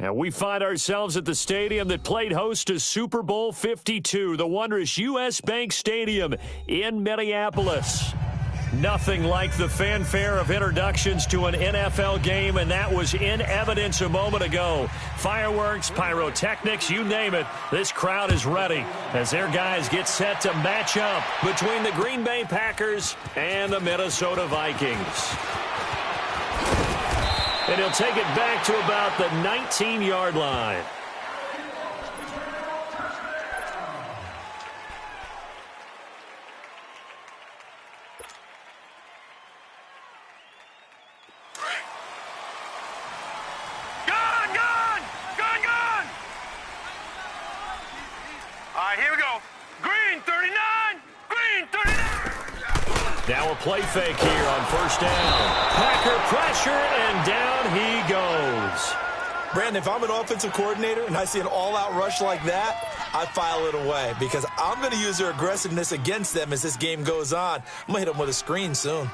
And we find ourselves at the stadium that played host to Super Bowl 52, the wondrous U.S. Bank Stadium in Minneapolis. Nothing like the fanfare of introductions to an NFL game, and that was in evidence a moment ago. Fireworks, pyrotechnics, you name it, this crowd is ready as their guys get set to match up between the Green Bay Packers and the Minnesota Vikings. And he'll take it back to about the 19-yard line. Now a play fake here on first down. Packer pressure, and down he goes. Brandon, if I'm an offensive coordinator and I see an all-out rush like that, I file it away because I'm going to use their aggressiveness against them as this game goes on. I'm going to hit them with a screen soon.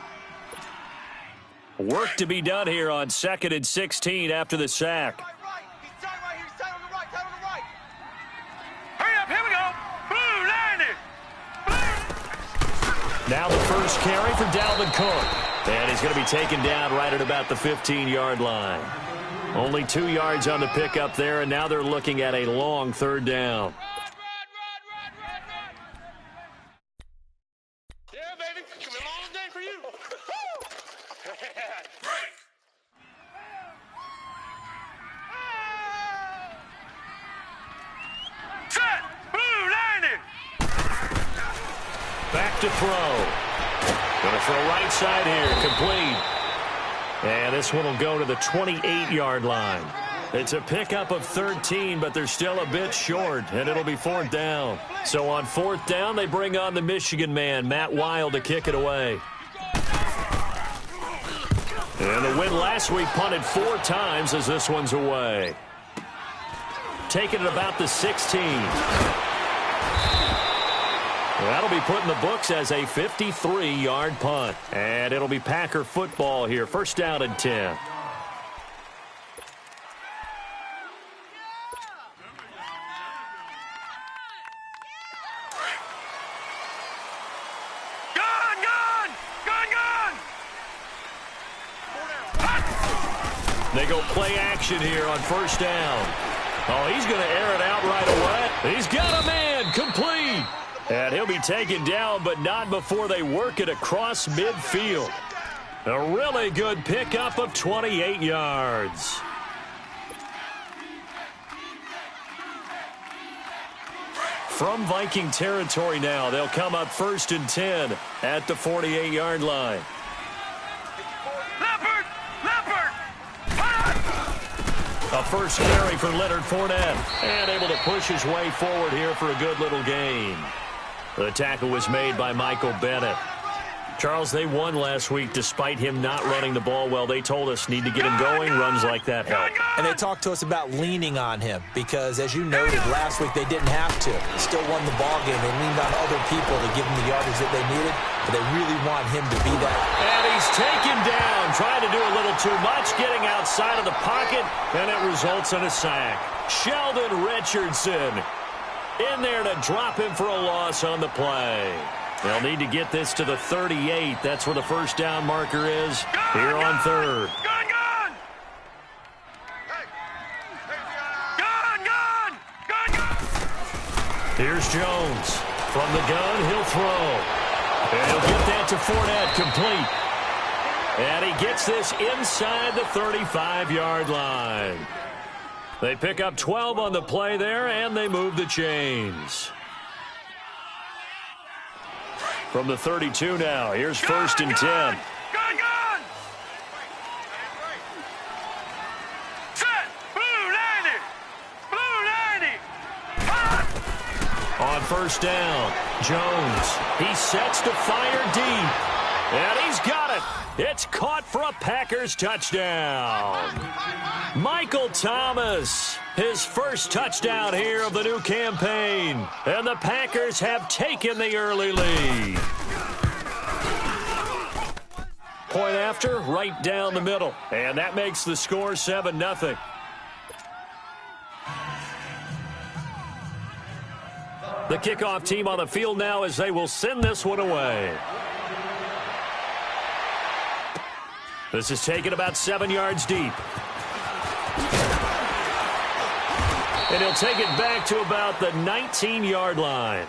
Work to be done here on 2nd and 16 after the sack. Now the first carry for Dalvin Cook. And he's going to be taken down right at about the 15-yard line. Only 2 yards on the pickup there, and now they're looking at a long third down. Yeah, baby. It's been a long day for you. Set. Blue 90. Back to throw. Going to throw right side here. Complete. And this one will go to the 28-yard line. It's a pickup of 13, but they're still a bit short, and it'll be 4th down. So on 4th down, they bring on the Michigan man, Matt Wild, to kick it away. And the win last week punted 4 times as this one's away. Taking it about the 16. That'll be put in the books as a 53-yard punt. And it'll be Packer football here. First down and 10. They go play action here on first down. Oh, he's going to air it out right away. He's got a man. Complete. And he'll be taken down, but not before they work it across midfield. A really good pickup of 28 yards. From Viking territory now, they'll come up 1st and 10 at the 48-yard line. A first carry for Leonard Fournette. And able to push his way forward here for a good little gain. The tackle was made by Michael Bennett. Charles, they won last week despite him not running the ball well. They told us need to get him going. Runs like that help. And they talked to us about leaning on him because, as you noted, last week they didn't have to. They still won the ball game. They leaned on other people to give them the yardage that they needed, but they really want him to be that. And he's taken down, trying to do a little too much, getting outside of the pocket, and it results in a sack. Sheldon Richardson in there to drop him for a loss on the play. They'll need to get this to the 38. That's where the first down marker is here on 3rd. Here's Jones. From the gun, he'll throw. And he'll get that to Fournette, complete. And he gets this inside the 35-yard line. They pick up 12 on the play there, and they move the chains. From the 32 now, here's 1st and 10. Set. Blue 90. Blue 90. On first down, Jones. He sets to fire deep. And he's got it. It's caught for a Packers touchdown. Michael Thomas, his first touchdown here of the new campaign. And the Packers have taken the early lead. Point after, right down the middle. And that makes the score 7-0. The kickoff team on the field now as they will send this one away. This is taken about 7 yards deep. And he'll take it back to about the 19-yard line.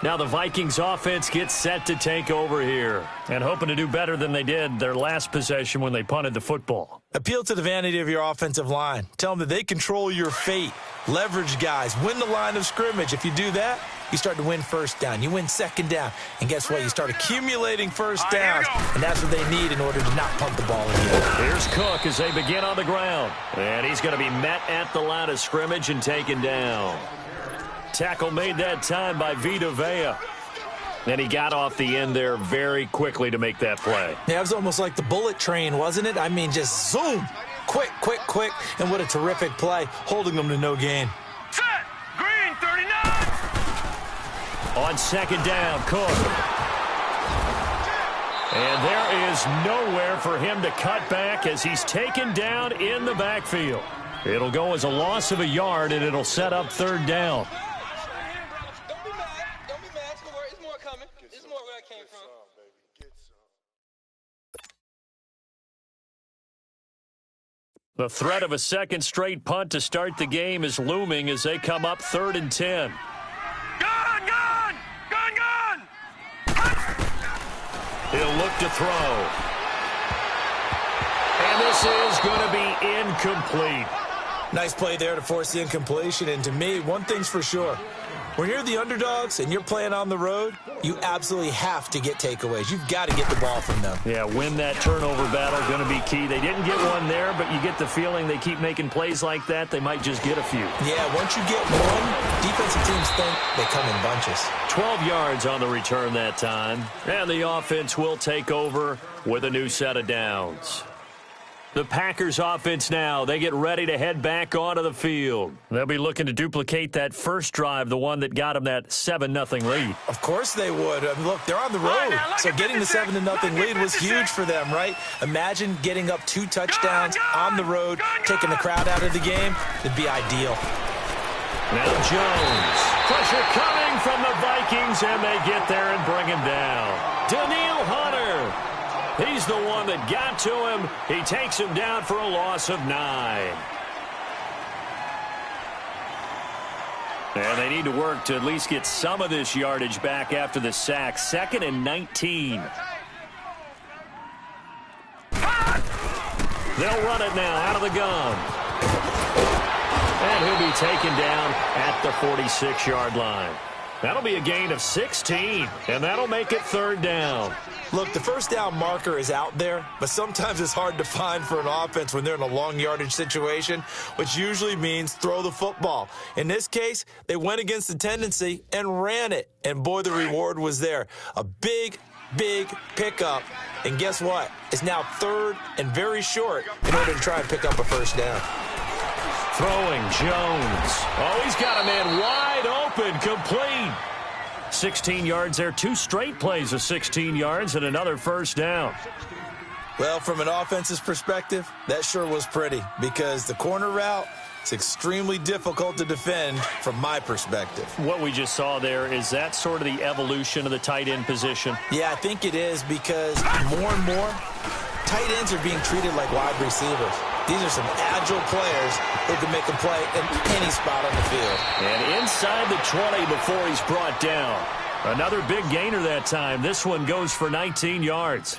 Now the Vikings offense gets set to take over here and hoping to do better than they did their last possession when they punted the football. Appeal to the vanity of your offensive line. Tell them that they control your fate. Leverage guys. Win the line of scrimmage. If you do that, you start to win first down. You win second down. And guess what? You start accumulating first downs. And that's what they need in order to not punt the ball again. Here's Cook as they begin on the ground. And he's going to be met at the line of scrimmage and taken down. Tackle made that time by Vita Vea. And he got off the end there very quickly to make that play. Yeah, it was almost like the bullet train, wasn't it? I mean, just zoom. Quick, quick, quick. And what a terrific play, holding them to no gain. Set. Green 39. On second down, Cook. And there is nowhere for him to cut back as he's taken down in the backfield. It'll go as a loss of a yard, and it'll set up third down. The threat of a second straight punt to start the game is looming as they come up 3rd and 10. Gun, gun, gun, gun. He'll look to throw. And this is going to be incomplete. Nice play there to force the incompletion. And to me, one thing's for sure. When you're the underdogs and you're playing on the road, you absolutely have to get takeaways. You've got to get the ball from them. Yeah, win that turnover battle, going to be key. They didn't get one there, but you get the feeling they keep making plays like that, they might just get a few. Yeah, once you get one, defensive teams think they come in bunches. 12 yards on the return that time, and the offense will take over with a new set of downs. The Packers offense now, they get ready to head back onto the field. They'll be looking to duplicate that first drive, the one that got them that 7-0 lead. Of course they would. I mean, look, they're on the road, so getting the 7-0 lead was huge for them, right? Imagine getting up 2 touchdowns on the road, taking the crowd out of the game. It'd be ideal. Now Jones. Pressure coming from the Vikings, and they get there and bring him down. Daniil Hunter. He's the one that got to him. He takes him down for a loss of 9. And they need to work to at least get some of this yardage back after the sack. 2nd and 19. They'll run it now out of the gun. And he'll be taken down at the 46-yard line. That'll be a gain of 16, and that'll make it 3rd down. Look, the first down marker is out there, but sometimes it's hard to find for an offense when they're in a long yardage situation, which usually means throw the football. In this case, they went against the tendency and ran it, and boy, the reward was there. A big, big pickup, and guess what? It's now 3rd and very short in order to try and pick up a first down. Throwing, Jones. Oh, he's got a man wide open, complete. 16 yards there, 2 straight plays of 16 yards and another first down. Well, from an offense's perspective, that sure was pretty because the corner route is extremely difficult to defend from my perspective. What we just saw there, is that sort of the evolution of the tight end position? Yeah, I think it is because more and more, tight ends are being treated like wide receivers. These are some agile players who can make a play in any spot on the field. And inside the 20 before he's brought down. Another big gainer that time. This one goes for 19 yards.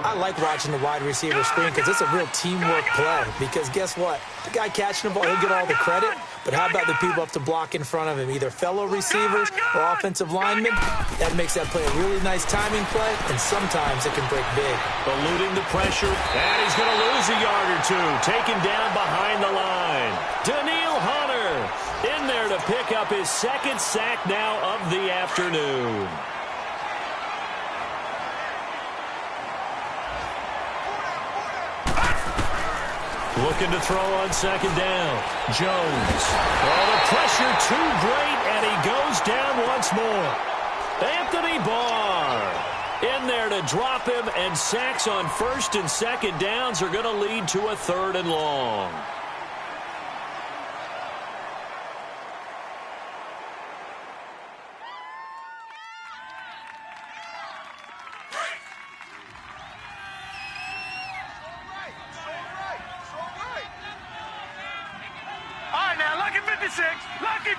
I like watching the wide receiver screen because it's a real teamwork play. Because guess what? The guy catching the ball, he'll get all the credit. But how about the people up to block in front of him? Either fellow receivers or offensive linemen. That makes that play a really nice timing play, and sometimes it can break big. Eluding the pressure, and he's going to lose a yard or 2. Taken down behind the line. Daniil Hunter in there to pick up his 2nd sack now of the afternoon. Looking to throw on 2nd down. Jones. Oh, the pressure too great, and he goes down once more. Anthony Barr in there to drop him, and sacks on 1st and 2nd downs are going to lead to a 3rd and long.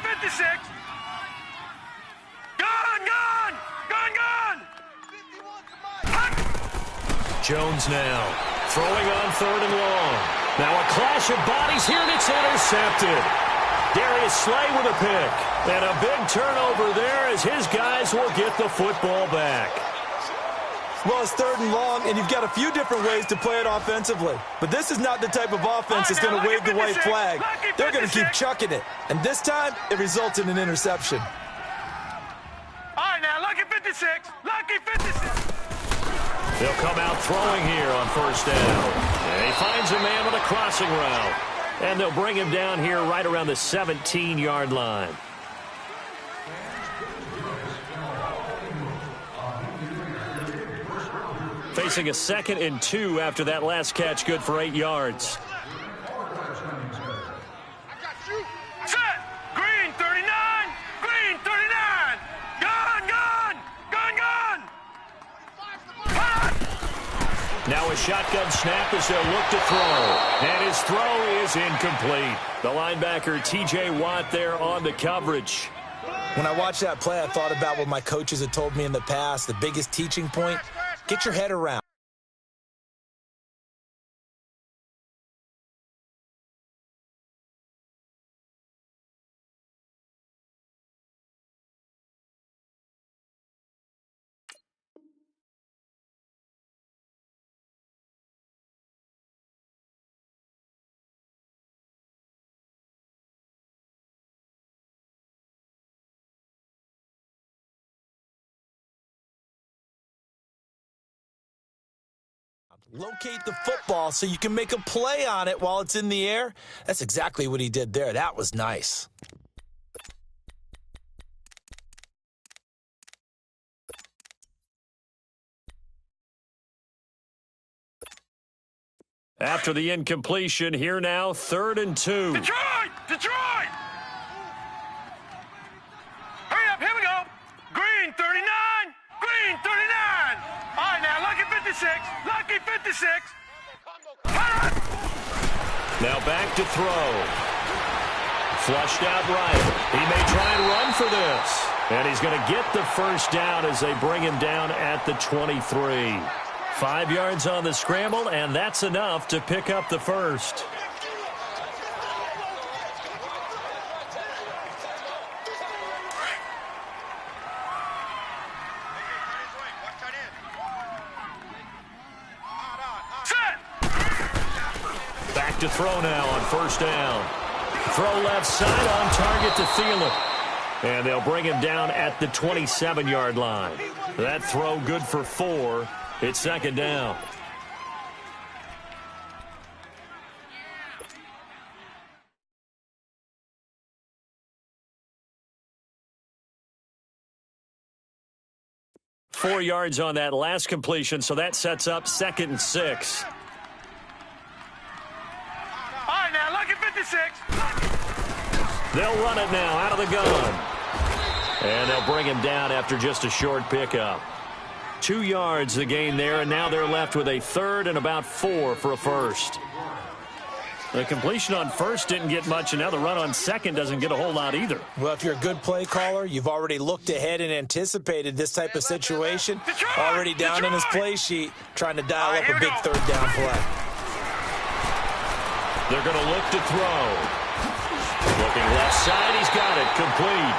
56. Gun, gun, gun, gun. Jones now throwing on 3rd and long. Now a clash of bodies here, and it's intercepted. Darius Slay with a pick. And a big turnover there as his guys will get the football back. Well, it's 3rd and long, and you've got a few different ways to play it offensively. But this is not the type of offense that's going to wave the white flag. They're going to keep chucking it. And this time, it results in an interception. All right, now, lucky 56. Lucky 56. They'll come out throwing here on 1st down. And he finds a man with a crossing route. And they'll bring him down here right around the 17-yard line. Facing a 2nd and 2 after that last catch, good for 8 yards. Set. Green 39. Green 39. Gun, gun, gun, gun. Now a shotgun snap as they'll look to throw. And his throw is incomplete. The linebacker, T.J. Watt, there on the coverage. When I watched that play, I thought about what my coaches had told me in the past. The biggest teaching point, get your head around. Locate the football so you can make a play on it while it's in the air. That's exactly what he did there. That was nice. After the incompletion, here now, 3rd and 2. Detroit! Detroit! Hurry up, here we go. Green 39. Green 39. All right, now, lucky 56. Lucky 56. Now back to throw. Flushed out right. He may try and run for this. And he's going to get the 1st down as they bring him down at the 23. 5 yards on the scramble, and that's enough to pick up the 1st. Back to throw now on 1st down. Throw left side on target to Thielen. And they'll bring him down at the 27-yard line. That throw good for 4. It's 2nd down. Four yards on that last completion, so that sets up 2nd and 6. All right, now, lucky 56. They'll run it now out of the gun. And they'll bring him down after just a short pickup. 2 yards the gain there, and now they're left with a 3rd and about 4 for a 1st. The completion on 1st didn't get much, and now the run on 2nd doesn't get a whole lot either. Well, if you're a good play caller, you've already looked ahead and anticipated this type of situation. Already down in his play sheet, trying to dial up a big 3rd down play. They're going to look to throw. Looking left side, he's got it, complete.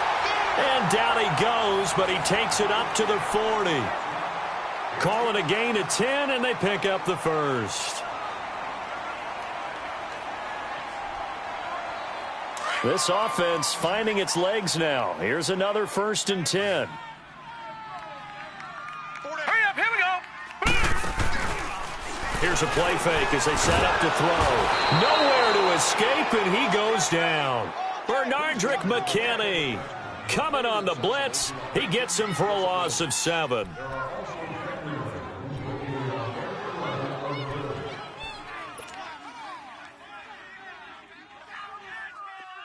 And down he goes, but he takes it up to the 40. Calling a gain of 10, and they pick up the 1st. This offense finding its legs now. Here's another 1st and 10. Hurry up, here we go. Here's a play fake as they set up to throw. Nowhere to escape, and he goes down. Bernardrick McKinney coming on the blitz. He gets him for a loss of 7.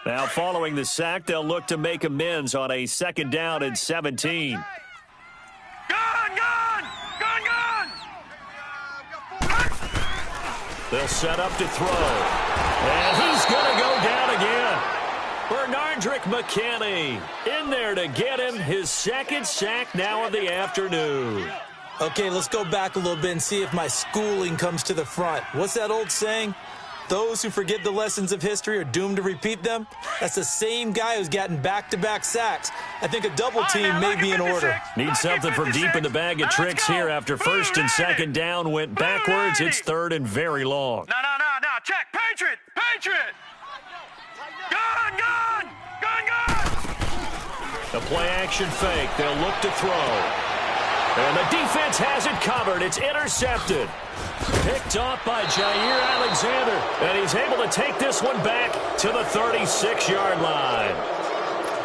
Now, following the sack, they'll look to make amends on a 2nd down and 17. Gun, gun, gun, gun. They'll set up to throw. And he's going to go down again. Bernardrick McKinney in there to get him his second sack now of the afternoon. Okay, let's go back a little bit and see if my schooling comes to the front. What's that old saying? Those who forget the lessons of history are doomed to repeat them. That's the same guy who's gotten back-to-back sacks. I think a double team may be in order. Need something from deep in the bag of tricks here. After first and second down went backwards, it's third and very long. No. Check. Patriot. Gun. The play-action fake. They'll look to throw. And the defense has it covered. It's intercepted. Picked off by Jair Alexander. And he's able to take this one back to the 36-yard line.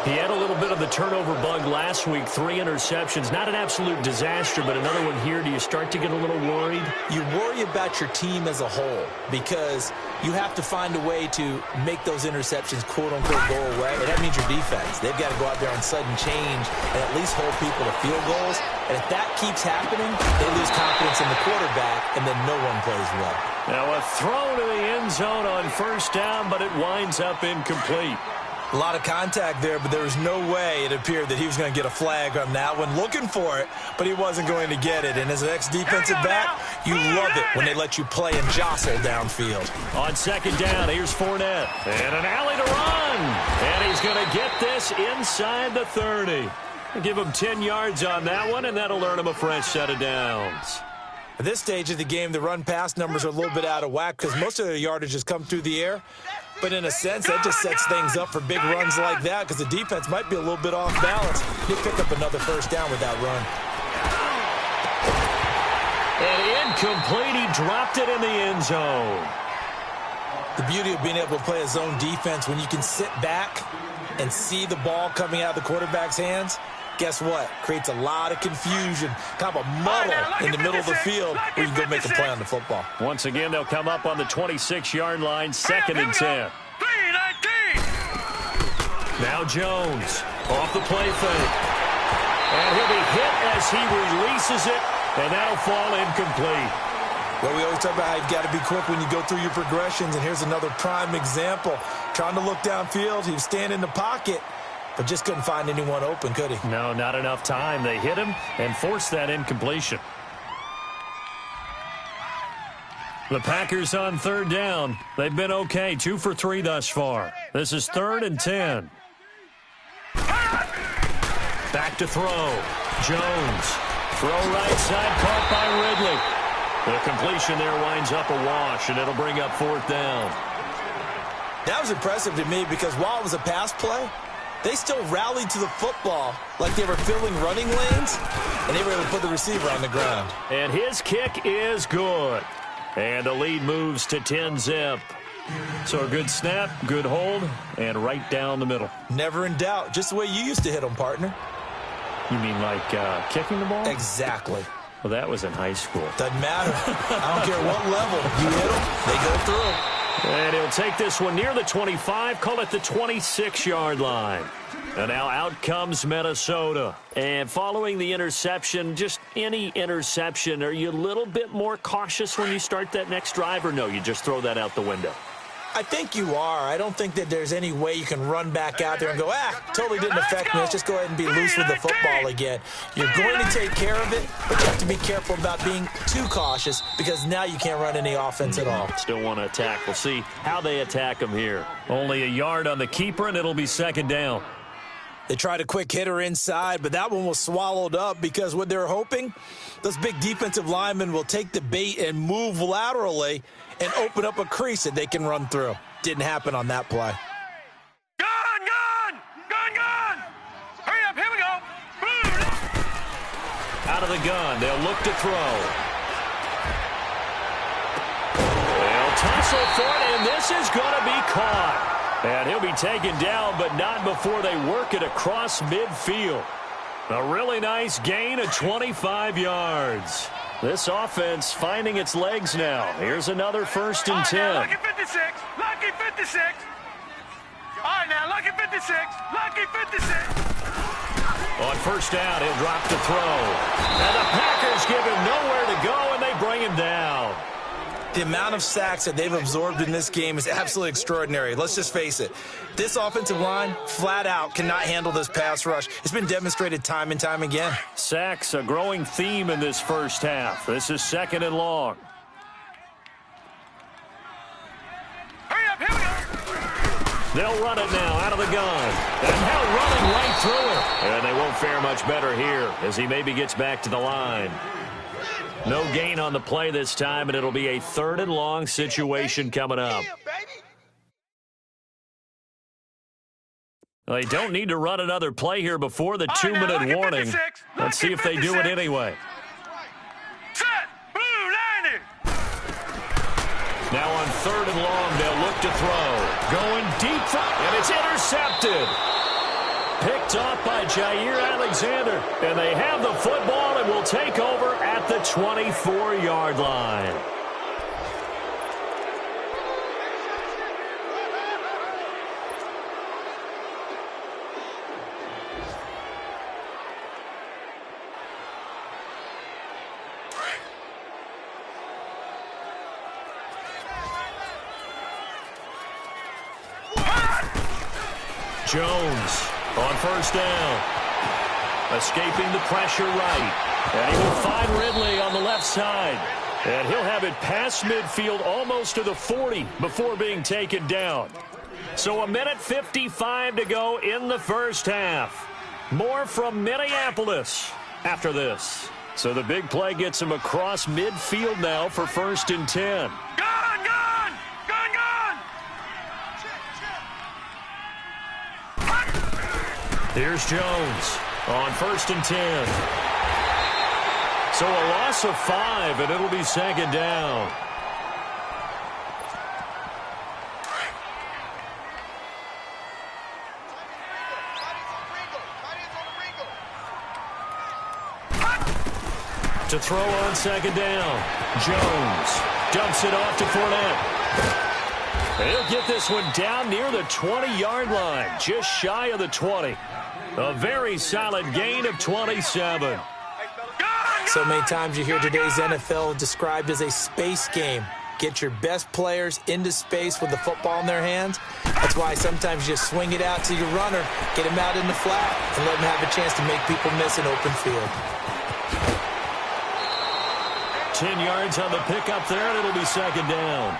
He had a little bit of the turnover bug last week. 3 interceptions. Not an absolute disaster, but another one here. Do you start to get a little worried? You worry about your team as a whole because you have to find a way to make those interceptions, quote-unquote, go away. And that means your defense. They've got to go out there on sudden change and at least hold people to field goals. And if that keeps happening, they lose confidence in the quarterback, and then no one plays well. Now a throw to the end zone on first down, but it winds up incomplete. A lot of contact there, but there was no way it appeared that he was going to get a flag on that one. Looking for it, but he wasn't going to get it. And as an ex-defensive back, you love it when they let you play and jostle downfield. On second down, here's Fournette. And an alley to run. And he's going to get this inside the 30. Give him 10 yards on that one, and that'll earn him a fresh set of downs. At this stage of the game, the run-pass numbers are a little bit out of whack because most of their yardage has come through the air. But in a sense, that just sets things up for big runs like that because the defense might be a little bit off balance. He'll pick up another first down with that run. And incomplete. He dropped it in the end zone. The beauty of being able to play a zone defense when you can sit back and see the ball coming out of the quarterback's hands, guess what? Creates a lot of confusion, kind of a muddle in the middle of the field where you can go make a play on the football. Once again, they'll come up on the 26-yard line, second and 10. Now Jones off the play fake. And he'll be hit as he releases it, and that'll fall incomplete. Well, we always talk about how you've got to be quick when you go through your progressions, and here's another prime example. Trying to look downfield, he was standing in the pocket, but just couldn't find anyone open, could he? No, not enough time. They hit him and forced that incompletion. The Packers on third down. They've been okay, 2 for 3 thus far. This is third and 10. Back to throw. Jones. Throw right side, caught by Ridley. The completion there winds up a wash, and it'll bring up fourth down. That was impressive to me because while it was a pass play, they still rallied to the football like they were filling running lanes, and they were able to put the receiver on the ground. And his kick is good. And the lead moves to 10-zip. So a good snap, good hold, and right down the middle. Never in doubt. Just the way you used to hit them, partner. You mean like kicking the ball? Exactly. Well, that was in high school. Doesn't matter. I don't care what level. You hit them, they go through. And he'll take this one near the 25, call it the 26-yard line. And now out comes Minnesota. And following the interception, just any interception, are you a little bit more cautious when you start that next drive, or no, you just throw that out the window? I think you are. I don't think that there's any way you can run back out there and go, totally didn't affect me. Let's just go ahead and be loose with the football again. You're going to take care of it, but you have to be careful about being too cautious because now you can't run any offense at all. Still want to attack. We'll see how they attack him here. Only a yard on the keeper, and it'll be second down. They tried a quick hitter inside, but that one was swallowed up because what they're hoping, those big defensive linemen will take the bait and move laterally and open up a crease that they can run through. Didn't happen on that play. Gun! Hurry up, here we go. Out of the gun, they'll look to throw. They'll tussle for it, and this is going to be caught. And he'll be taken down, but not before they work it across midfield. A really nice gain of 25 yards. This offense finding its legs now. Here's another first and 10. Lucky 56. Lucky 56. All right, now, lucky 56. Lucky 56. On first down, he'll drop to throw. And the Packers give him nowhere to go, and they bring him down. The amount of sacks that they've absorbed in this game is absolutely extraordinary. Let's just face it. This offensive line, flat out, cannot handle this pass rush. It's been demonstrated time and time again. Sacks, a growing theme in this first half. This is 2nd and long. Hurry up, here we go. They'll run it now out of the gun. And now running right through it. And they won't fare much better here as he maybe gets back to the line. No gain on the play this time, and it'll be a 3rd and long situation coming up. They don't need to run another play here before the 2-minute warning. Let's see if they do it anyway. Set, blue, landing. Now on 3rd and long, they'll look to throw. Going deep, and it's intercepted. Picked off by Jair Alexander. And they have the football and will take over at the 24-yard line. Jones on 1st down. Escaping the pressure right. And he will find Ridley on the left side. And he'll have it past midfield almost to the 40 before being taken down. So 1:55 to go in the first half. More from Minneapolis after this. So the big play gets him across midfield now for 1st and 10. Gun, gun, gun, gun. Here's Jones on 1st and 10. So a loss of 5, and it'll be 2nd down. To throw on 2nd down. Jones dumps it off to Fournette. He'll get this one down near the 20-yard line, just shy of the 20. A very solid gain of 27. So many times you hear today's NFL described as a space game. Get your best players into space with the football in their hands. That's why sometimes you swing it out to your runner, get him out in the flat, and let him have a chance to make people miss an open field. 10 yards on the pickup there, and it'll be 2nd down.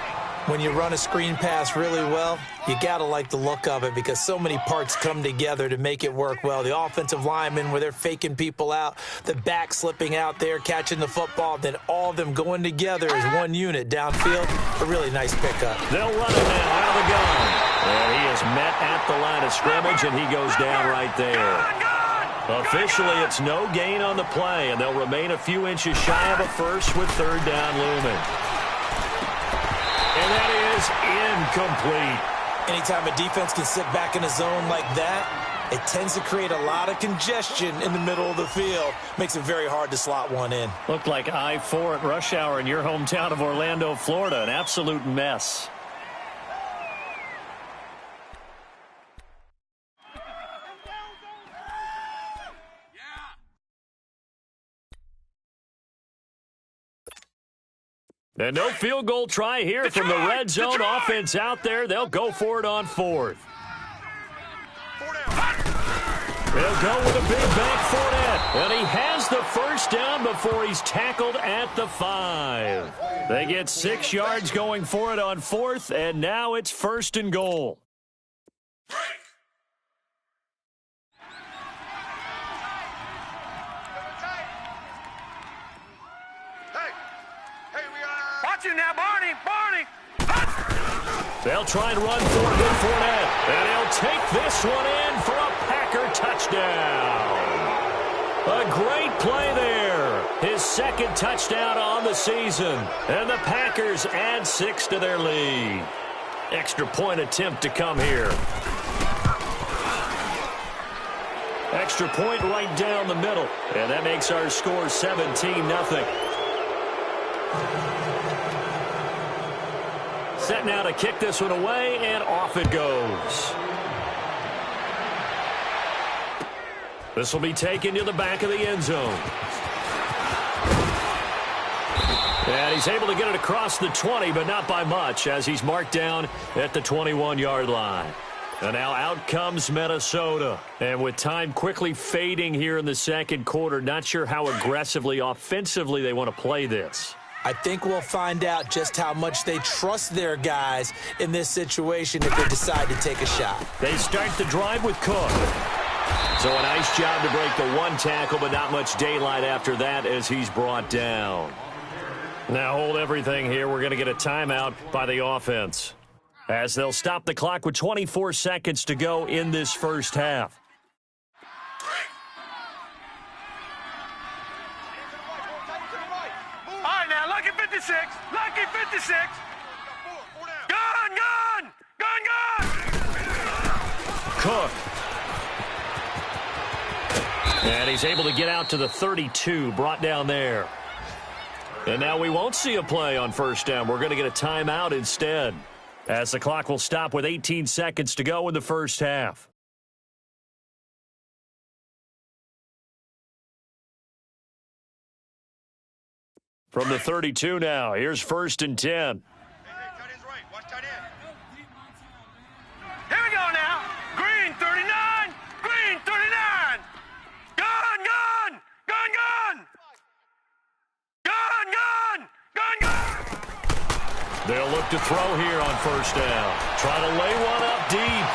When you run a screen pass really well, you got to like the look of it because so many parts come together to make it work well. The offensive linemen, where they're faking people out, the back slipping out there, catching the football, then all of them going together as one unit downfield. A really nice pickup. They'll run it now out of the gun. And he is met at the line of scrimmage, and he goes down right there. Officially, it's no gain on the play, and they'll remain a few inches shy of a first with 3rd down looming. And that is incomplete. Anytime a defense can sit back in a zone like that, it tends to create a lot of congestion in the middle of the field. Makes it very hard to slot one in. Looked like I-4 at rush hour in your hometown of Orlando, Florida. An absolute mess. And no field goal try here from the red zone offense out there. They'll go for it on 4th. They'll go with a big back Fournette. And he has the 1st down before he's tackled at the 5. They get 6 yards going for it on 4th, and now it's 1st and goal. Watch it now, Barney, Barney. They'll try and run for it with Fournette. And he'll take this one in for a Packer touchdown. A great play there. His 2nd touchdown on the season. And the Packers add 6 to their lead. Extra point attempt to come here. Extra point right down the middle. And that makes our score 17-0. Set now to kick this one away, and off it goes. This will be taken to the back of the end zone. And he's able to get it across the 20, but not by much, as he's marked down at the 21-yard line. And now out comes Minnesota. And with time quickly fading here in the second quarter, not sure how aggressively, offensively they want to play this. I think we'll find out just how much they trust their guys in this situation if they decide to take a shot. They start the drive with Cook. So a nice job to break the one tackle, but not much daylight after that as he's brought down. Now hold everything here. We're going to get a timeout by the offense, as they'll stop the clock with 24 seconds to go in this first half. All right, now, lucky 56. Lucky 56. Gun! Cook. And he's able to get out to the 32, brought down there. And now we won't see a play on first down. We're going to get a timeout instead, as the clock will stop with 18 seconds to go in the first half. From the 32 now, here's 1st and 10. Here we go now. Green 39. Green 39. Gun! They'll look to throw here on first down. Try to lay one up deep.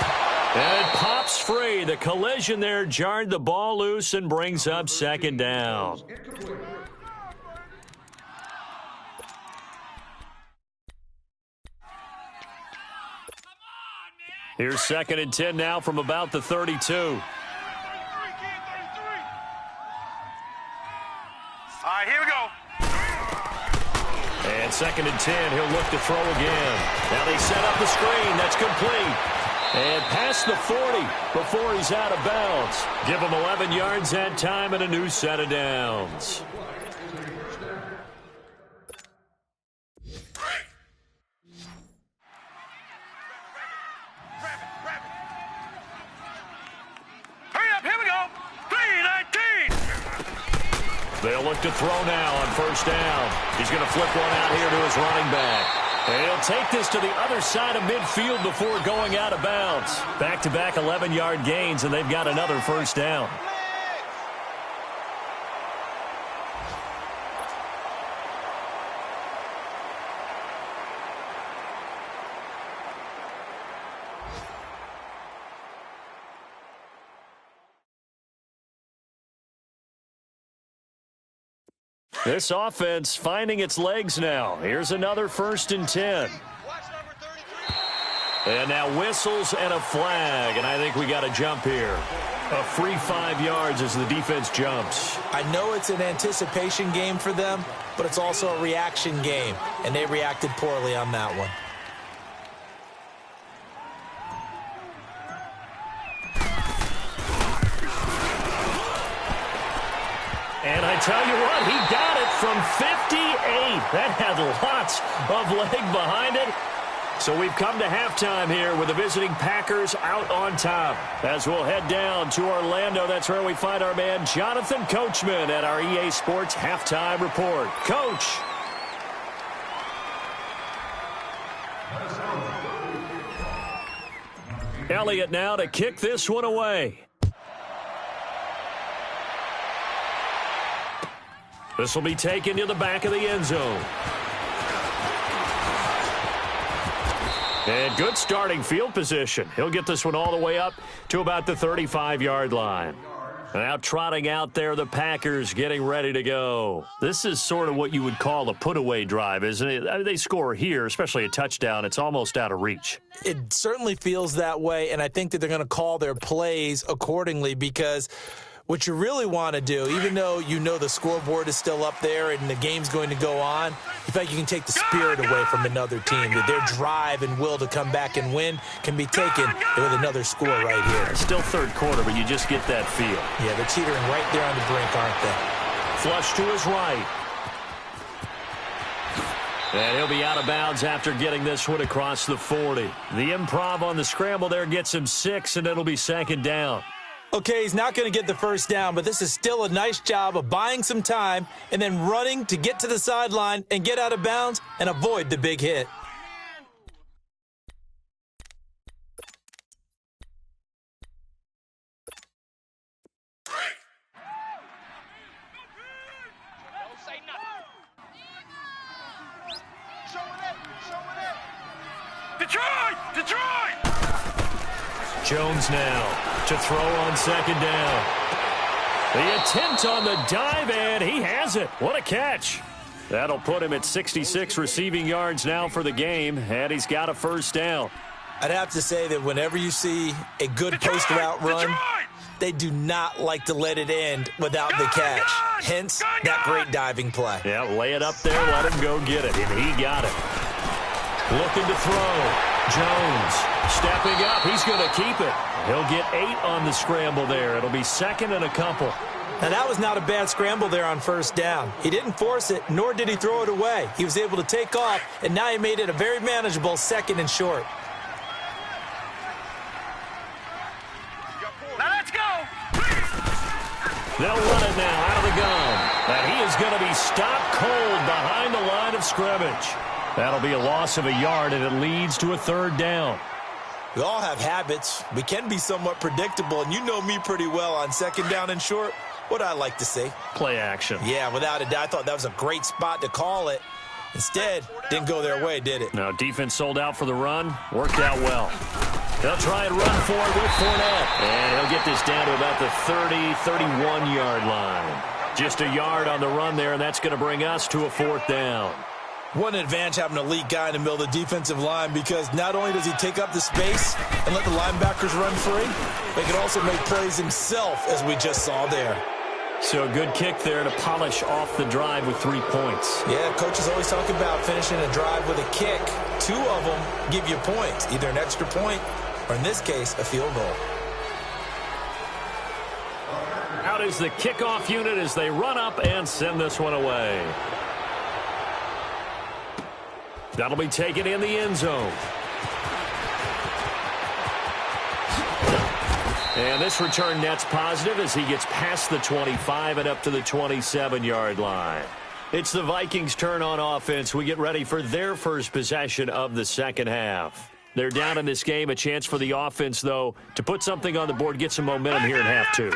And it pops free. The collision there jarred the ball loose and brings up second down. Here's 2nd and 10 now from about the 32. All right, here we go. And 2nd and 10, he'll look to throw again. Now they set up the screen. That's complete. And past the 40 before he's out of bounds. Give him 11 yards that time and a new set of downs. They'll look to throw now on first down. He's going to flip one out here to his running back. And he'll take this to the other side of midfield before going out of bounds. Back-to-back 11-yard gains, and they've got another first down. This offense finding its legs now. Here's another 1st and 10. And now whistles and a flag, and I think we got a jump here. A free 5 yards as the defense jumps. I know it's an anticipation game for them, but it's also a reaction game, and they reacted poorly on that one. And I tell you what, he got it from 58. That had lots of leg behind it. So we've come to halftime here with the visiting Packers out on top. As we'll head down to Orlando, that's where we find our man Jonathan Coachman at our EA Sports Halftime Report. Coach. Elliott now to kick this one away. This will be taken to the back of the end zone. And good starting field position. He'll get this one all the way up to about the 35-yard line. Now trotting out there, the Packers getting ready to go. This is sort of what you would call a put-away drive, isn't it? I mean, they score here, especially a touchdown. It's almost out of reach. It certainly feels that way, and I think that they're going to call their plays accordingly, because what you really want to do, even though you know the scoreboard is still up there and the game's going to go on, you feel like you can take the spirit away from another team. That their drive and will to come back and win can be taken with another score right here. Still third quarter, but you just get that feel. Yeah, they're teetering right there on the brink, aren't they? Flush to his right. And he'll be out of bounds after getting this one across the 40. The improv on the scramble there gets him 6, and it'll be second down. Okay, he's not going to get the first down, but this is still a nice job of buying some time and then running to get to the sideline and get out of bounds and avoid the big hit. Detroit! Jones now to throw on second down. The attempt on the dive, and he has it. What a catch. That'll put him at 66 receiving yards now for the game, and he's got a first down. I'd have to say that whenever you see a good post route run, they do not like to let it end without the catch. Hence, that great diving play. Yeah, lay it up there, let him go get it, and he got it. Looking to throw. Jones stepping up. He's going to keep it. He'll get 8 on the scramble there. It'll be second and a couple. Now, that was not a bad scramble there on first down. He didn't force it, nor did he throw it away. He was able to take off, and now he made it a very manageable second and short. Now let's go. They'll run it now out of the gun. And he is going to be stopped cold behind the line of scrimmage. That'll be a loss of a yard, and it leads to a third down. We all have habits. We can be somewhat predictable, and you know me pretty well on second down and short. What I like to see. Play action. Yeah, without a doubt. I thought that was a great spot to call it. Instead, didn't go their way, did it? No, defense sold out for the run. Worked out well. They'll try and run for it with Fournette. And he'll get this down to about the 30, 31-yard line. Just a yard on the run there, and that's going to bring us to a fourth down. What an advantage having an elite guy in the middle of the defensive line, because not only does he take up the space and let the linebackers run free, but he can also make plays himself, as we just saw there. So a good kick there to polish off the drive with 3 points. Yeah, coaches always talk about finishing a drive with a kick. 2 of them give you points, either an extra point or, in this case, a field goal. Out is the kickoff unit as they run up and send this one away. That'll be taken in the end zone. And this return net's positive as he gets past the 25 and up to the 27-yard line. It's the Vikings' turn on offense. We get ready for their first possession of the second half. They're down in this game. A chance for the offense, though, to put something on the board, get some momentum here in half two.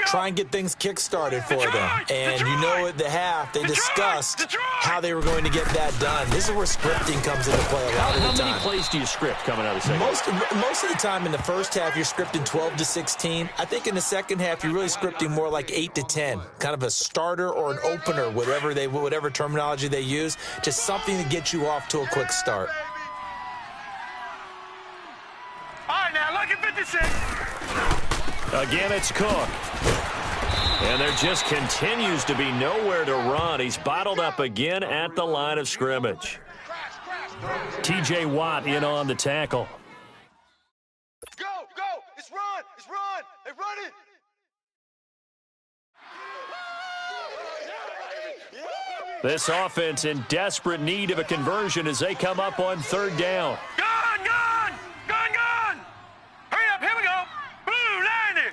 Try and get things kick-started for them. And you know at the half, they discussed how they were going to get that done. This is where scripting comes into play a lot of the time. How many plays do you script coming out of the second? Most of the time in the first half, you're scripting 12 to 16. I think in the second half, you're really scripting more like 8 to 10. Kind of a starter or an opener, whatever terminology they use. Just something to get you off to a quick start. All right, now, look at 56. Again, it's Cook. And there just continues to be nowhere to run. He's bottled up again at the line of scrimmage. T.J. Watt in on the tackle. Go, go, it's run, they run it. This offense in desperate need of a conversion as they come up on third down. Gun! Hurry up, here we go. Blue 90.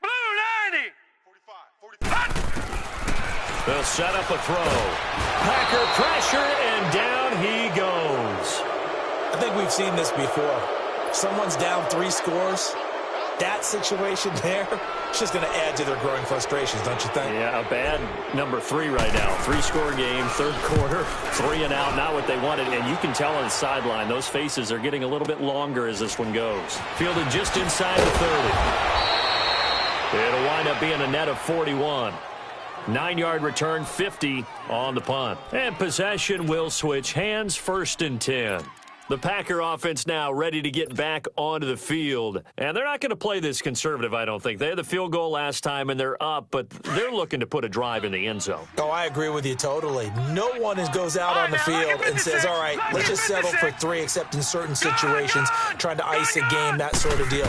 Blue 90. They'll set up a throw. Packer pressure, and down he goes. I think we've seen this before. Someone's down 3 scores. That situation there, it's just going to add to their growing frustrations, don't you think? Yeah, a bad number 3 right now. 3-score game, third quarter, 3 and out, not what they wanted. And you can tell on the sideline, those faces are getting a little bit longer as this one goes. Fielded just inside the 30. It'll wind up being a net of 41. 9-yard return, 50 on the punt. And possession will switch hands, 1st and 10. The Packer offense now ready to get back onto the field. And they're not going to play this conservative, I don't think. They had the field goal last time, and they're up, but they're looking to put a drive in the end zone. Oh, I agree with you totally. No one goes out on the field and says, all right, let's just settle for 3, except in certain situations, trying to ice a game, that sort of deal.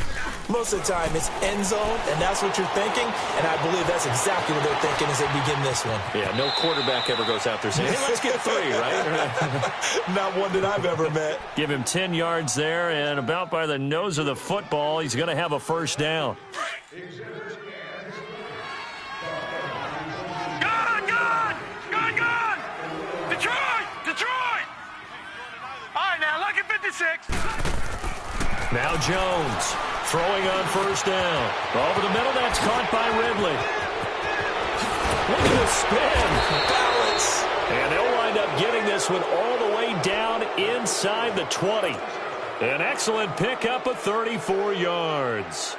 Most of the time, it's end zone, and that's what you're thinking, and I believe that's exactly what they're thinking as they begin this one. Yeah, no quarterback ever goes out there saying, hey, let's get 3, right? Not one that I've ever met. Give him 10 yards there, and about by the nose of the football, he's going to have a first down. Gone! Detroit! All right, now, lucky 56. Now Jones throwing on first down. Over the middle, that's caught by Ridley. Look at the spin. Balance. And they'll wind up getting this one all the way down inside the 20. An excellent pickup of 34 yards.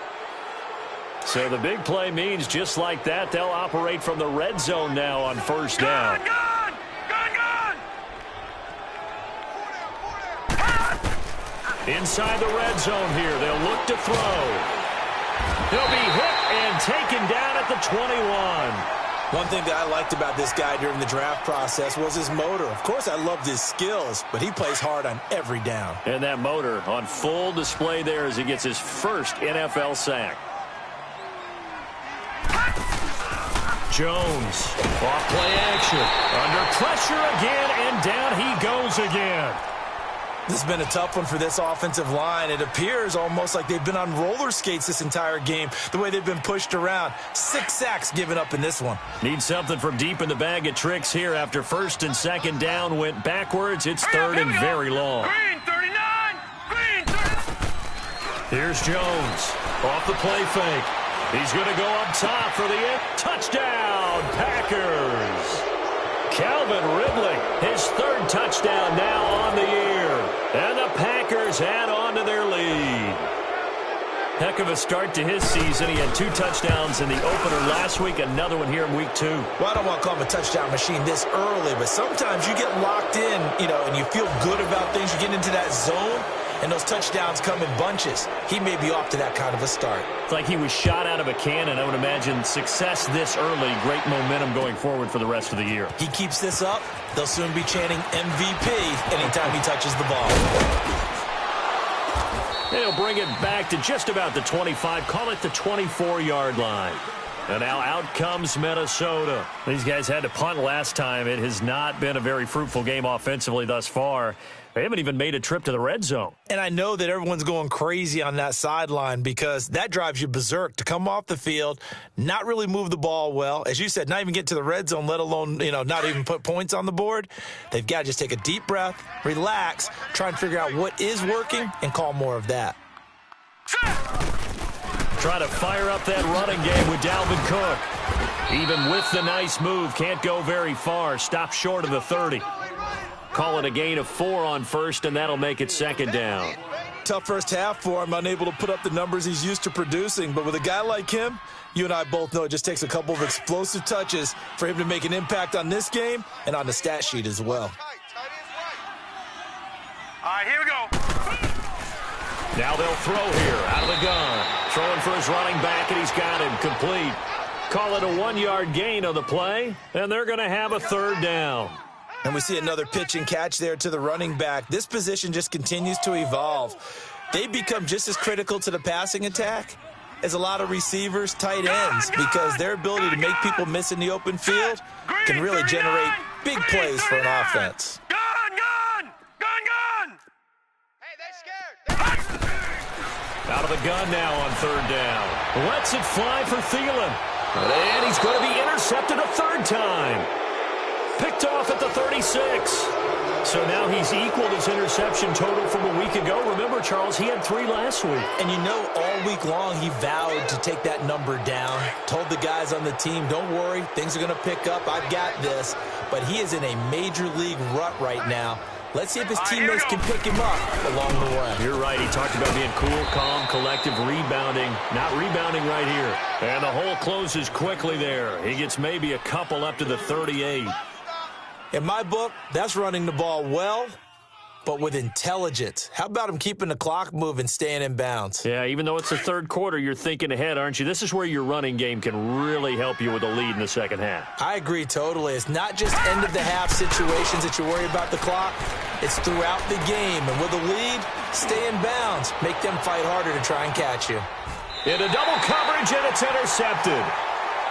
So the big play means just like that, they'll operate from the red zone now on first down. Gone! Inside the red zone here, they'll look to throw. He'll be hit and taken down at the 21. One thing that I liked about this guy during the draft process was his motor. Of course, I loved his skills, but he plays hard on every down. And that motor on full display there as he gets his first NFL sack. Jones, off play action. Under pressure again, and down he goes again. This has been a tough one for this offensive line. It appears almost like they've been on roller skates this entire game, the way they've been pushed around. 6 sacks given up in this one. Need something from deep in the bag of tricks here after first and second down went backwards. It's third and very long. Green 39! Green 39! Here's Jones off the play fake. He's going to go up top for the touchdown, Packers. Calvin Ridley, his 3rd touchdown now on the year. And the Packers add on to their lead. Heck of a start to his season. He had 2 touchdowns in the opener last week, another one here in week 2. Well, I don't want to call him a touchdown machine this early, but sometimes you get locked in, and you feel good about things. You get into that zone, and those touchdowns come in bunches. He may be off to that kind of a start. It's like he was shot out of a cannon. I would imagine success this early, great momentum going forward for the rest of the year. He keeps this up, they'll soon be chanting MVP anytime he touches the ball. They'll bring it back to just about the 25, call it the 24-yard line. And now out comes Minnesota. These guys had to punt last time. It has not been a very fruitful game offensively thus far. They haven't even made a trip to the red zone. And I know that everyone's going crazy on that sideline because that drives you berserk to come off the field, not really move the ball well. As you said, not even get to the red zone, let alone, not even put points on the board. They've got to just take a deep breath, relax, try and figure out what is working, and call more of that. Try to fire up that running game with Dalvin Cook. Even with the nice move, can't go very far. Stop short of the 30. Call it a gain of 4 on first, and that'll make it second down. Tough first half for him, unable to put up the numbers he's used to producing. But with a guy like him, you and I both know it just takes a couple of explosive touches for him to make an impact on this game and on the stat sheet as well. All right, here we go. Now they'll throw here out of the gun. Throwing for his running back, and he's got him complete. Call it a 1-yard gain on the play, and they're going to have a third down. And we see another pitch and catch there to the running back. This position just continues to evolve. They become just as critical to the passing attack as a lot of receivers, tight ends, because their ability to make people miss in the open field can really generate big plays for an offense. Gun! Hey, they scared. Out of the gun now on third down. Lets it fly for Thielen. And he's going to be intercepted a third time. Picked off at the 36. So now he's equaled his interception total from a week ago. Remember, Charles, he had 3 last week. And all week long he vowed to take that number down. Told the guys on the team, don't worry, things are going to pick up. I've got this. But he is in a major league rut right now. Let's see if his teammates can pick him up along the way. You're right. He talked about being cool, calm, collective, rebounding. Not rebounding right here. And the hole closes quickly there. He gets maybe a couple up to the 38. In my book, that's running the ball well, but with intelligence. How about him keeping the clock moving, staying in bounds? Yeah, even though it's the third quarter, you're thinking ahead, aren't you? This is where your running game can really help you with a lead in the second half. I agree totally. It's not just end-of-the-half situations that you worry about the clock. It's throughout the game. And with a lead, stay in bounds. Make them fight harder to try and catch you. Into double coverage, and it's intercepted.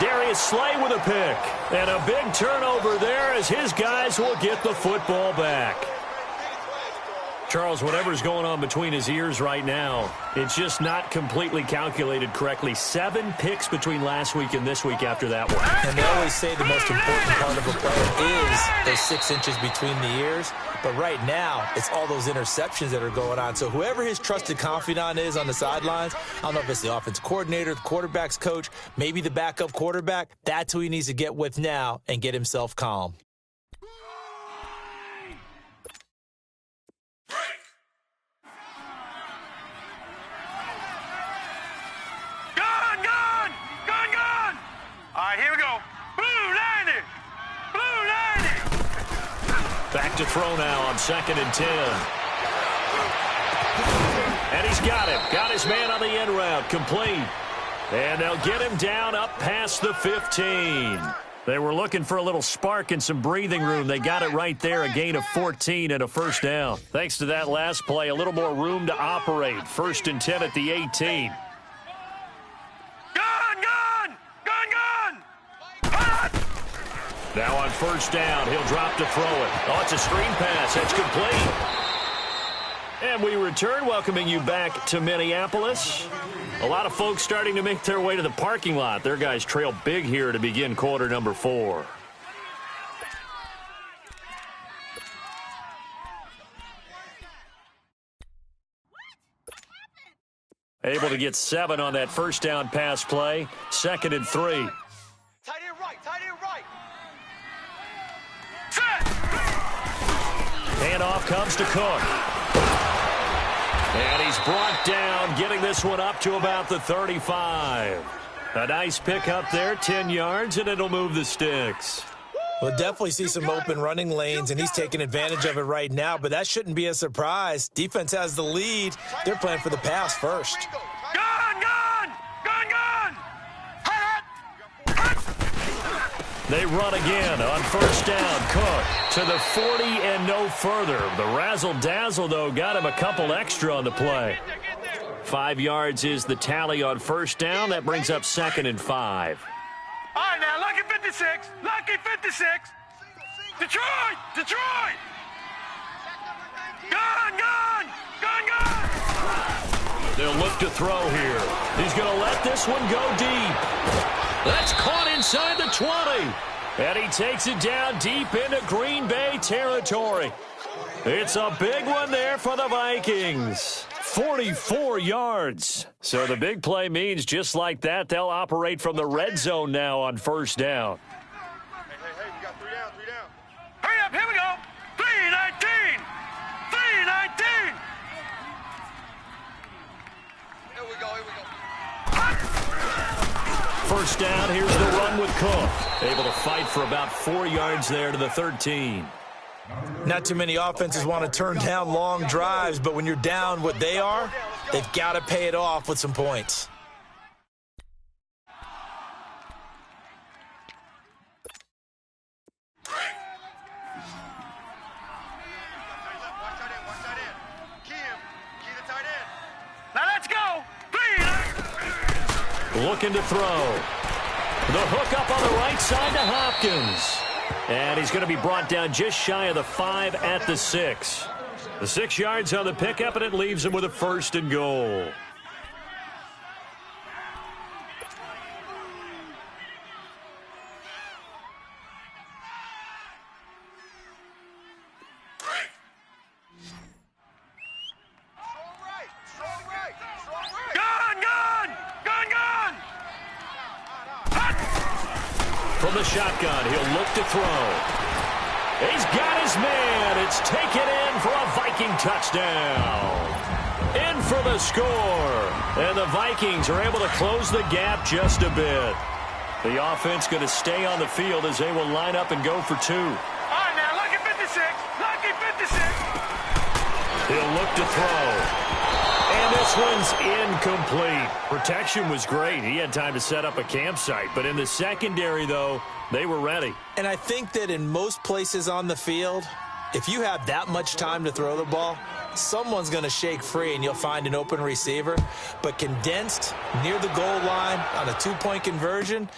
Darius Slay with a pick. And a big turnover there as his guys will get the football back. Charles, whatever's going on between his ears right now, it's just not completely calculated correctly. 7 picks between last week and this week after that one. And they always say the most important part of a player is those 6 inches between the ears. But right now, it's all those interceptions that are going on. So whoever his trusted confidant is on the sidelines, I don't know if it's the offensive coordinator, the quarterback's coach, maybe the backup quarterback, that's who he needs to get with now and get himself calm. All right, here we go. Blue 90. Blue 90. Back to throw now on 2nd and 10. And he's got him. Got his man on the end route. Complete. And they'll get him down up past the 15. They were looking for a little spark and some breathing room. They got it right there. A gain of 14 and a first down. Thanks to that last play, a little more room to operate. 1st and 10 at the 18. Now on 1st down, he'll drop to throw it. Oh, it's a screen pass. It's complete. And we return, welcoming you back to Minneapolis. A lot of folks starting to make their way to the parking lot. Their guys trail big here to begin quarter number 4. Able to get 7 on that 1st down pass play. 2nd and 3. Tight end right, tight end right. Handoff comes to Cook. And he's brought down, getting this one up to about the 35. A nice pick up there, 10 yards, and it'll move the sticks. We'll definitely see some open running lanes, and he's taking advantage of it right now, but that shouldn't be a surprise. Defense has the lead. They're playing for the pass first. Gun, gun! Gun, gun! They run again on 1st down. Cook to the 40 and no further. The razzle-dazzle, though, got him a couple extra on the play. 5 yards is the tally on 1st down. That brings up 2nd and 5. All right, now, lucky 56. Lucky 56. Detroit! Detroit! Gun, gun! Gun, gun! They'll look to throw here. He's going to let this one go deep. That's caught inside the 20. And he takes it down deep into Green Bay territory. It's a big one there for the Vikings. 44 yards. So the big play means just like that, they'll operate from the red zone now on 1st down. Hey, we got 3 down, 3 down. Hurry up, here we go. 319. 319. Here we go, here we go. 1st down, here's the run with Cook. Able to fight for about 4 yards there to the 13. Not too many offenses want to turn down long drives, but when you're down what they are, they've got to pay it off with some points. Now let's go. 3. Looking to throw. The hook up on the right side to Hopkins. And he's going to be brought down just shy of the 5 at the 6. The 6 yards on the pickup, and it leaves him with a 1st and goal. Gun, gun! Gun, gun! From the shotgun, he'll look to throw. He's got his man. It's taken in for a Viking touchdown. In for the score. And the Vikings are able to close the gap just a bit. The offense going to stay on the field as they will line up and go for 2. All right, now, lucky 56. Lucky 56. He'll look to throw. And this one's incomplete. Protection was great. He had time to set up a campsite. But in the secondary, though, they were ready. And I think that in most places on the field, if you have that much time to throw the ball, someone's going to shake free and you'll find an open receiver. But condensed near the goal line on a two-point conversion,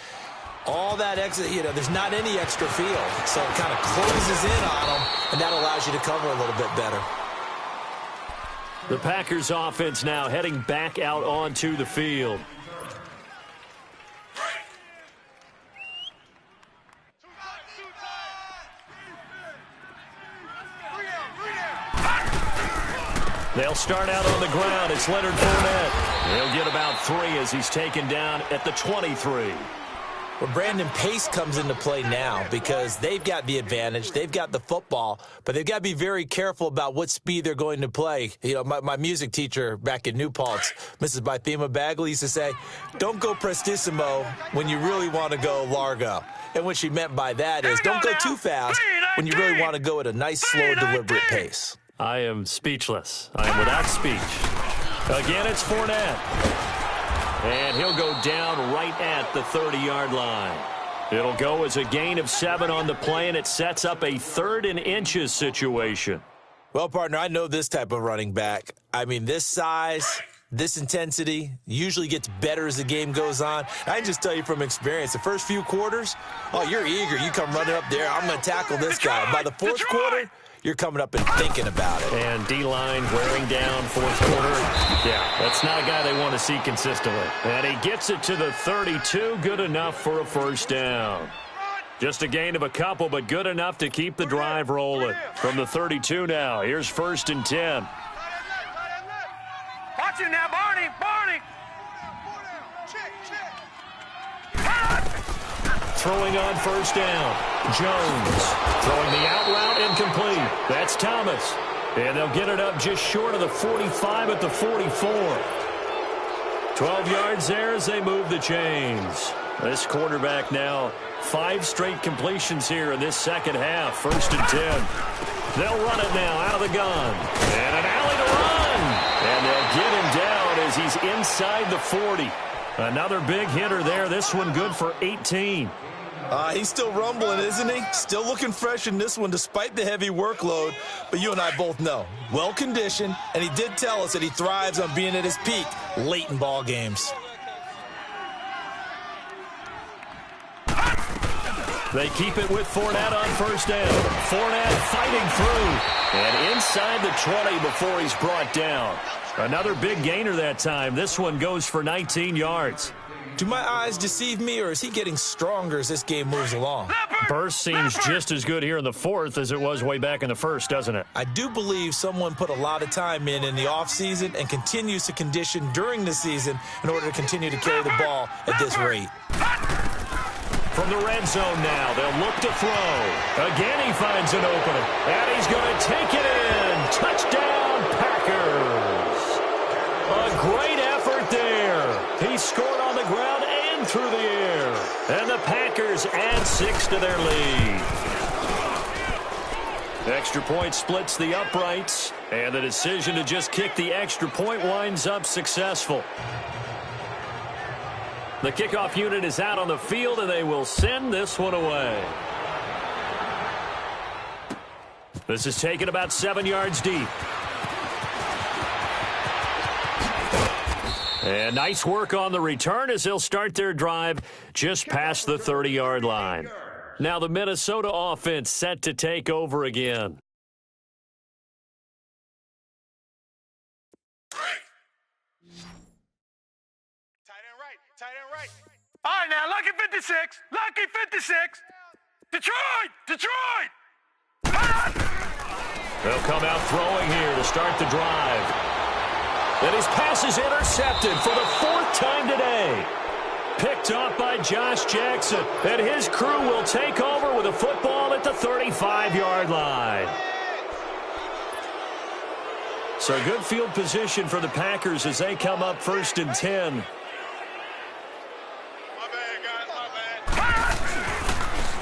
all that extra, there's not any extra field. So it kind of closes in on them, and that allows you to cover a little bit better. The Packers offense now heading back out onto the field. They'll start out on the ground. It's Leonard Fournette. He'll get about 3 as he's taken down at the 23. Well, Brandon, pace comes into play now because they've got the advantage. They've got the football, but they've got to be very careful about what speed they're going to play. My music teacher back in New Paltz, Mrs. Bythema Bagley, used to say, don't go prestissimo when you really want to go largo. And what she meant by that is don't go too fast when you really want to go at a nice, slow, deliberate pace. I am speechless. I am without speech. Again, it's Fournette. And he'll go down right at the 30-yard line. It'll go as a gain of 7 on the play, and it sets up a 3rd and inches situation. Well, partner, I know this type of running back. I mean, this size, this intensity usually gets better as the game goes on. I can just tell you from experience, the first few quarters, you're eager. You come running up there, I'm going to tackle this guy. By the 4th quarter, you're coming up and thinking about it. And D-line wearing down 4th quarter. Yeah, that's not a guy they want to see consistently. And he gets it to the 32. Good enough for a first down. Just a gain of a couple, but good enough to keep the drive rolling. From the 32 now, here's 1st and 10. Watch it now, Barney. Barney. Throwing on first down. Jones throwing the out route incomplete. That's Thomas. And they'll get it up just short of the 45 at the 44. 12 yards there as they move the chains. This quarterback now 5 straight completions here in this second half. 1st and 10. They'll run it now out of the gun. And an alley to run. And they'll get him down as he's inside the 40. Another big hitter there. This one good for 18. He's still rumbling, isn't he? Still looking fresh in this one despite the heavy workload. But you and I both know, well-conditioned, and he did tell us that he thrives on being at his peak late in ball games. They keep it with Fournette on first down. Fournette fighting through. And inside the 20 before he's brought down. Another big gainer that time. This one goes for 19 yards. Do my eyes deceive me, or is he getting stronger as this game moves along? Burst seems just as good here in the 4th as it was way back in the 1st, doesn't it? I do believe someone put a lot of time in the offseason and continues to condition during the season in order to continue to carry the ball at this rate. From the red zone now, they'll look to throw. Again, he finds an opening, and he's going to take it in. Touchdown, Packers. A great effort there. He scored on the ground and through the air. And the Packers add 6 to their lead. Extra point splits the uprights, and the decision to just kick the extra point winds up successful. The kickoff unit is out on the field, and they will send this one away. This is taken about 7 yards deep. And nice work on the return as they'll start their drive just past the 30-yard line. Now the Minnesota offense set to take over again. Tight end right. All right, now, lucky 56. Lucky 56. Detroit. They'll come out throwing here to start the drive. And his pass is intercepted for the 4th time today. Picked off by Josh Jackson. And his crew will take over with a football at the 35-yard line. So good field position for the Packers as they come up 1st and 10.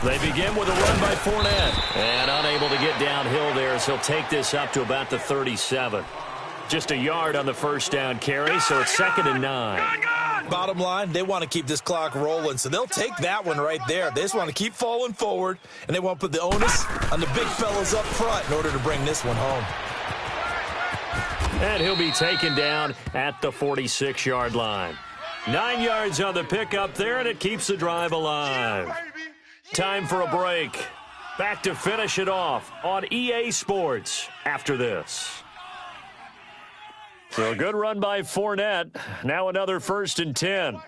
They begin with a run by Fournette. And unable to get downhill there as he'll take this up to about the 37. Just a yard on the first down carry, so it's 2nd and 9. Bottom line, they want to keep this clock rolling, so they'll take that one right there. They just want to keep falling forward, and they want to put the onus on the big fellas up front in order to bring this one home. And he'll be taken down at the 46-yard line. 9 yards on the pickup there, and it keeps the drive alive. Time for a break. Back to finish it off on EA Sports after this. So a good run by Fournette. Now another 1st and 10. Tight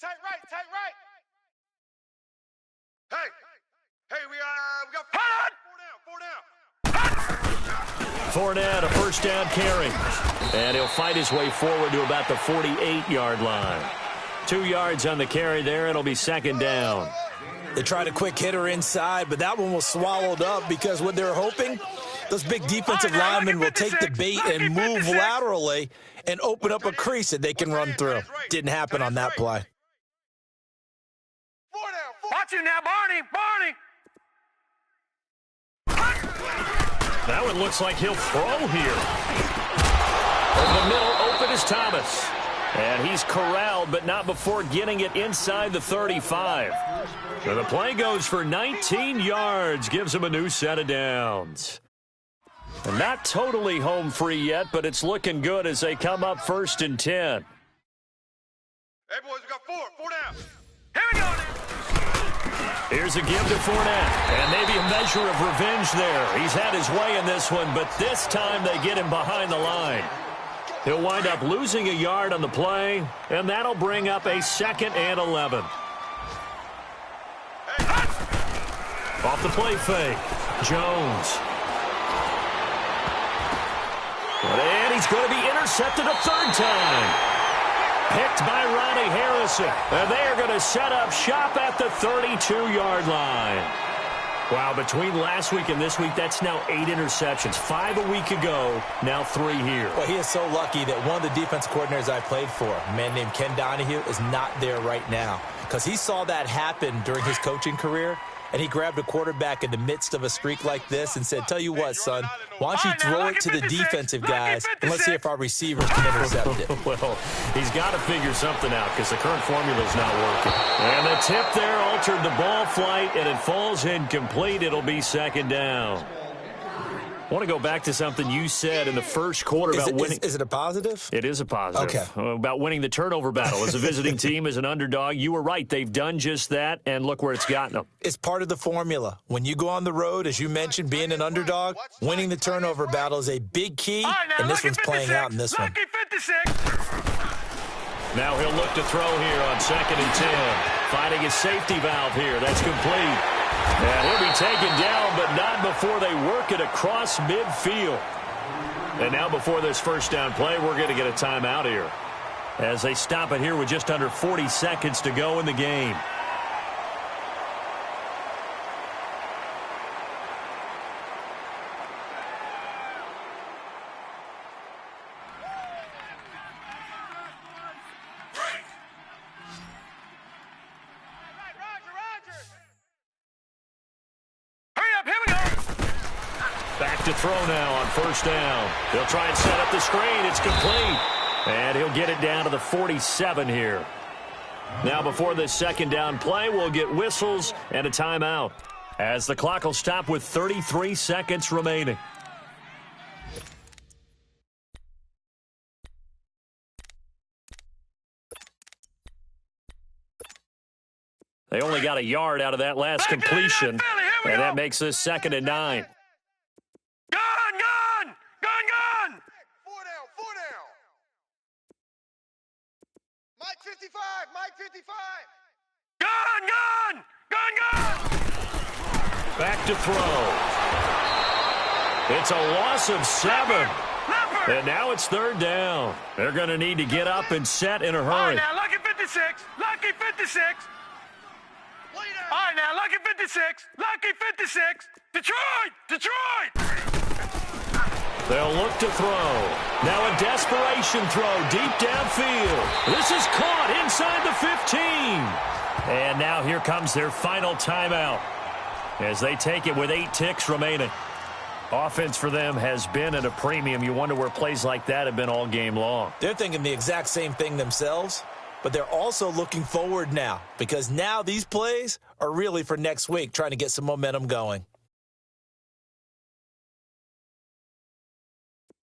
right, tight right. Hey, we got four down. Fournette, a 1st down carry. And he'll fight his way forward to about the 48-yard line. 2 yards on the carry there. It'll be 2nd down. They tried a quick hitter inside, but that one was swallowed up because what they're hoping, those big defensive linemen will take the bait and move laterally and open up a crease that they can run through. Didn't happen on that play. Watch him now, Barney. That one looks like he'll throw here. Over the middle, open is Thomas. And he's corralled, but not before getting it inside the 35. So the play goes for 19 yards, gives him a new set of downs. And not totally home free yet, but it's looking good as they come up 1st and 10. Hey, boys, we got four down. Here we go. Here's a give to Fournette, and maybe a measure of revenge there. He's had his way in this one, but this time they get him behind the line. He'll wind up losing a yard on the play, and that'll bring up a 2nd and 11. Off the play fake, Jones. And he's going to be intercepted a 3rd time. Picked by Ronnie Harrison. And they are going to set up shop at the 32-yard line. Wow, between last week and this week, that's now 8 interceptions. 5 a week ago, now 3 here. Well, he is so lucky that one of the defense coordinators I played for, a man named Ken Donahue, is not there right now. Because he saw that happen during his coaching career, and he grabbed a quarterback in the midst of a streak like this and said, tell you what, son, why don't you throw it to the defensive guys, and let's see if our receivers can intercept it. Well, he's got to figure something out because the current formula is not working. And the tip there altered the ball flight, and it falls incomplete. It'll be 2nd down. I want to go back to something you said in the first quarter about winning. Is it a positive? It is a positive. Okay. About winning the turnover battle. As a visiting team, as an underdog, you were right. They've done just that, and look where it's gotten them. It's part of the formula. When you go on the road, as you mentioned, being an underdog, winning the turnover battle is a big key, and this one's playing out in this one. Now he'll look to throw here on 2nd and 10. Finding his safety valve here. That's complete. And he'll be taken down, but not before they work it across midfield. And now before this 1st down play, we're going to get a timeout here as they stop it here with just under 40 seconds to go in the game. To throw now on 1st down. He'll try and set up the screen. It's complete. And he'll get it down to the 47 here. Now before this 2nd down play, we'll get whistles and a timeout as the clock will stop with 33 seconds remaining. They only got a yard out of that last completion, and that makes this 2nd and 9. Mike 55, Mike 55. Gun! Back to throw. It's a loss of 7. And now it's 3rd down. They're going to need to get up and set in a hurry. All right, now, lucky 56. Lucky 56. All right, now, lucky 56. Lucky 56. Detroit! They'll look to throw. Now a desperation throw deep downfield. This is caught inside the 15. And now here comes their final timeout as they take it with 8 ticks remaining. Offense for them has been at a premium. You wonder where plays like that have been all game long. They're thinking the exact same thing themselves, but they're also looking forward now because now these plays are really for next week, trying to get some momentum going.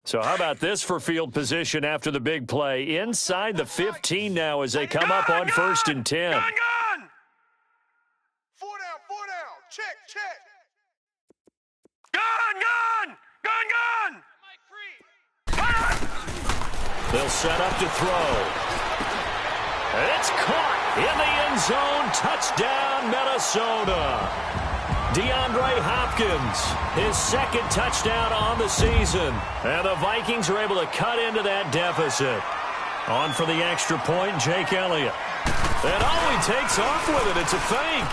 So how about this for field position after the big play? Inside the 15 now as they come up on 1st and 10. Gun! 4 down. Check. Gun! They'll set up to throw. It's caught in the end zone. Touchdown, Minnesota. DeAndre Hopkins, his second touchdown on the season. And the Vikings are able to cut into that deficit. On for the extra point, Jake Elliott. And he takes off with it. It's a fake.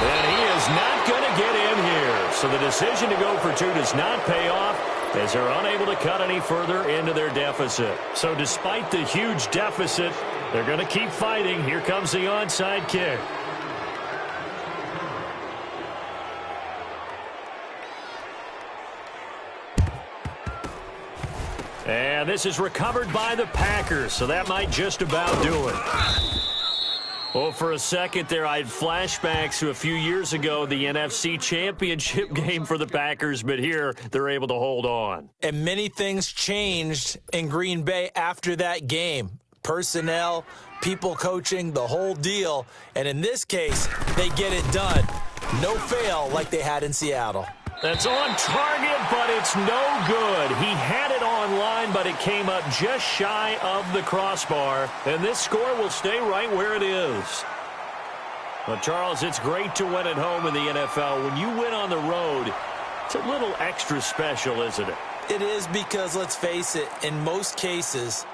And he is not going to get in here. So the decision to go for 2 does not pay off as they're unable to cut any further into their deficit. So despite the huge deficit, they're going to keep fighting. Here comes the onside kick. And this is recovered by the Packers, so that might just about do it. Well, for a second there, I had flashbacks to a few years ago, the NFC Championship game for the Packers, but here they're able to hold on. And many things changed in Green Bay after that game. Personnel, people coaching, the whole deal. And in this case, they get it done. No fail like they had in Seattle. That's on target, but it's no good. He had it online, but it came up just shy of the crossbar. And this score will stay right where it is. But, Charles, it's great to win at home in the NFL. When you win on the road, it's a little extra special, isn't it? It is because, let's face it, in most cases,